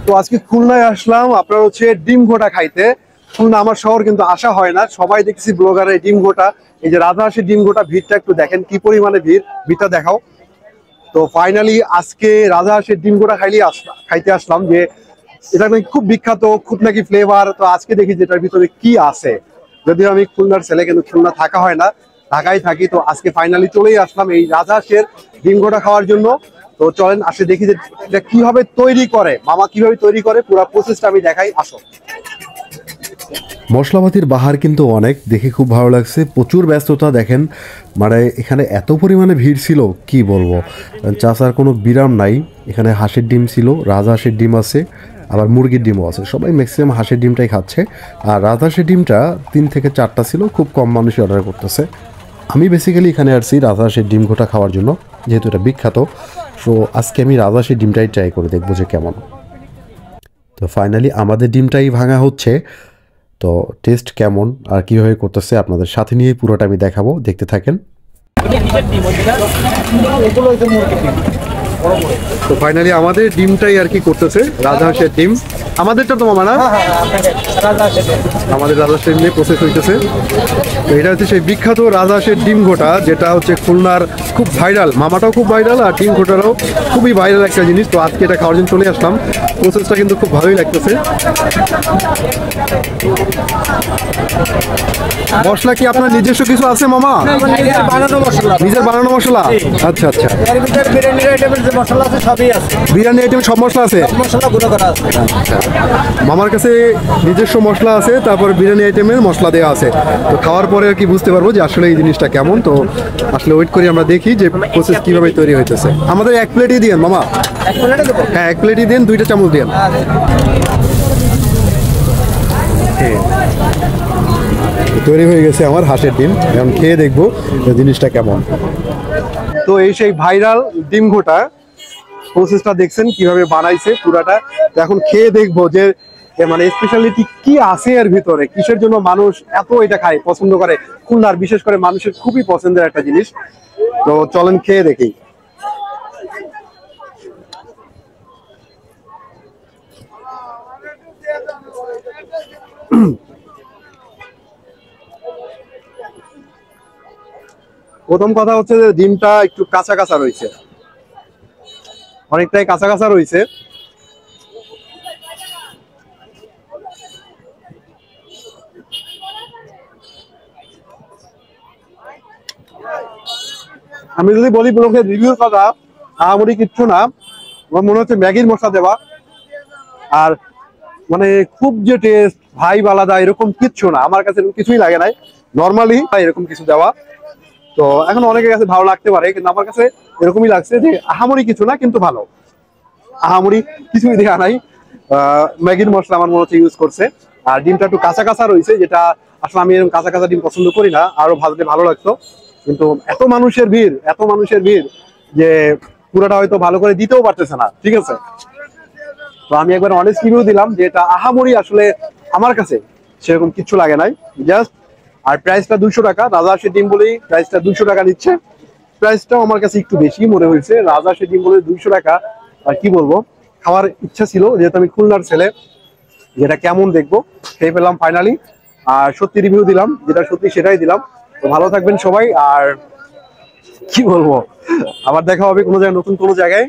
তো আজকে খুলনায় আসলাম আপনার হচ্ছে ডিম ঘোটা খাইতে। খুলনা আমার শহর, কিন্তু আসা হয় না। সবাই দেখছি ব্লগারে ডিম ঘোটা, এই যে রাজহাঁসের ডিম ঘোটা, ভিড়টা একটু দেখেন কি পরিমাণে ভিড়, ভিড়টা দেখাও। তো ফাইনালি আজকে রাজহাঁসের ডিম ঘোটা খাইতে আসলাম, যে এটা নাকি খুব বিখ্যাত, খুব নাকি ফ্লেভার। তো আজকে দেখি যেটার ভিতরে কি আছে। যদিও আমি খুলনার ছেলে, কিন্তু খুলনা থাকা হয় না, ঢাকায় থাকি। তো আজকে ফাইনালি চলেই আসলাম এই রাজহাঁসের ডিম ঘোটা খাওয়ার জন্য। তো চলেন আসে দেখি যে এটা কিভাবে তৈরি করে, মামা কিভাবে তৈরি করে, পুরো প্রসেসটা আমি দেখাই, আসো। মশলাপাতির বাহার কিন্তু অনেক, দেখে খুব ভালো লাগছে। প্রচুর ব্যস্ততা দেখেন, মানে এখানে এত পরিমাণে ভিড় ছিল কি বলবো। চাষার কোনো বিরাম নাই। এখানে হাঁসের ডিম ছিল, রাজহাঁসের ডিম আছে, আবার মুরগির ডিমও আছে। সবাই ম্যাক্সিমাম হাঁসের ডিমটাই খাচ্ছে। আর রাজহাঁসের ডিমটা 3 থেকে 4টা ছিল, খুব কম মানুষই অর্ডার করতেছে। আমি বেসিক্যালি এখানে আসছি রাজহাঁসের ডিম ঘোটা খাওয়ার জন্য, যেহেতু এটা বিখ্যাত। সো আজকে আমি রাজহাঁসের ডিমটাই ট্রাই করে দেখবো যে কেমন। তো ফাইনালি আমাদের ডিমটাই ভাঙা হচ্ছে। তো টেস্ট কেমন আর কীভাবে করতেছে আপনাদের সাথে নিয়ে পুরোটা আমি দেখাবো, দেখতে থাকেন। তো ফাইনালি আমাদের ডিমটাই আর কি করতেছে, রাজহাঁসের ডিম। আমাদেরটা তো মামা না, আমাদের রাজহাঁসের ডিম প্রসেস হইতেছে। তো এটা হচ্ছে সেই বিখ্যাত রাজহাঁসের ডিম ঘোটা, যেটা হচ্ছে খুলনার খুব ভাইরাল। মামাটাও খুব ভাইরাল, আর ডিম ঘোটারও খুবই ভাইরাল একটা জিনিস। তো আজকে এটা খাওয়ার জন্য চলে আসলাম। প্রসেসটা কিন্তু খুব ভালোই লাগতেছে। মশলা কি আপনার নিজস্ব কিছু আছে মামা? নিজের বানানো মশলা? আচ্ছা আচ্ছা, বিরিয়ানি আইটেম সব মশলা আছে। মামার কাছে নিজস্ব মশলা আছে, তারপর বিরিয়ানি আইটেমের মশলা দেওয়া আছে। তো খাওয়ার পরে আর কি বুঝতে পারবো যে আসলে এই জিনিসটা কেমন। তো আসলে ওয়েট করি, আমরা দেখি যে প্রসেস কিভাবে তৈরি হইতেছে। আমাদের 1 প্লেটই দিন মামা। হ্যাঁ 1 প্লেটই দিন, 2টা চামচ দিন। তৈরি হয়ে গেছে আমার হাঁসের ডিম, এখন খেয়ে দেখবো জিনিসটা কেমন। তো এই সেই ভাইরাল ডিম ঘোটা প্রসেসটা দেখছেন কিভাবে বানাইছে পুরাটা। এখন খেয়ে দেখবো যে মানে স্পেশালিটি কি আছে এর ভিতরে, কিসের জন্য মানুষ এত এটা খায়, পছন্দ করে। খুলনার বিশেষ করে মানুষের খুবই পছন্দের একটা জিনিস। তো চলেন খেয়ে দেখি। প্রথম কথা হচ্ছে যে ডিমটা একটু কাঁচা কাঁচা রয়েছে, অনেকটাই কাঁচা কাঁচা রয়েছে। আমি যদি বলি ব্লগের রিভিউর কথা, আহামরি কিচ্ছু না। আমার মনে হচ্ছে ম্যাগির মশলা দেওয়া, আর মানে খুব যে টেস্ট ভাইব আলাদা এরকম কিচ্ছু না। আমার কাছে কিছুই লাগে নাই, নর্মালি এরকম কিছু দেওয়া। তো এখন অনেকের কাছে ভালো লাগতে পারে, কিন্তু আমার কাছে এরকমই লাগছে যে আহামরি কিছু না, কিন্তু ভালো। আহামরি কিছুই দেওয়া নাই, ম্যাগির মশলা আমার মনে হচ্ছে ইউজ করছে। আর ডিমটা একটু কাঁচা কাঁচা রয়েছে, যেটা আসলে আমি এরকম কাঁচা কাঁচা ডিম পছন্দ করি না, আরো ভাজলে ভালো লাগতো। কিন্তু এত মানুষের ভিড় যে পুরোটা হয়তো ভালো করে দিতেও পারতেছে না, ঠিক আছে। তো আমি একবার অনেস্ট রিভিউ দিলাম যে এটা আহামরি আসলে আমার কাছে সেরকম কিছু লাগে নাই, জাস্ট। আর প্রাইসটা 200 টাকা, রাজহাঁসের ডিম বলেই প্রাইসটা 200 টাকা নিচ্ছে। প্রাইসটাও আমার কাছে একটু বেশি মনে হয়েছে, রাজহাঁসের ডিম বলে 200 টাকা। আর কি বলবো, খাওয়ার ইচ্ছা ছিল, যেহেতু আমি খুলনার ছেলে, যেটা কেমন দেখবো, খেয়ে পেলাম ফাইনালি। আর সত্যি রিভিউ দিলাম, যেটা সত্যি সেটাই দিলাম। তো ভালো থাকবেন সবাই, আর কি বলবো, আবার দেখা হবে কোনো জায়গায়, নতুন কোনো জায়গায়।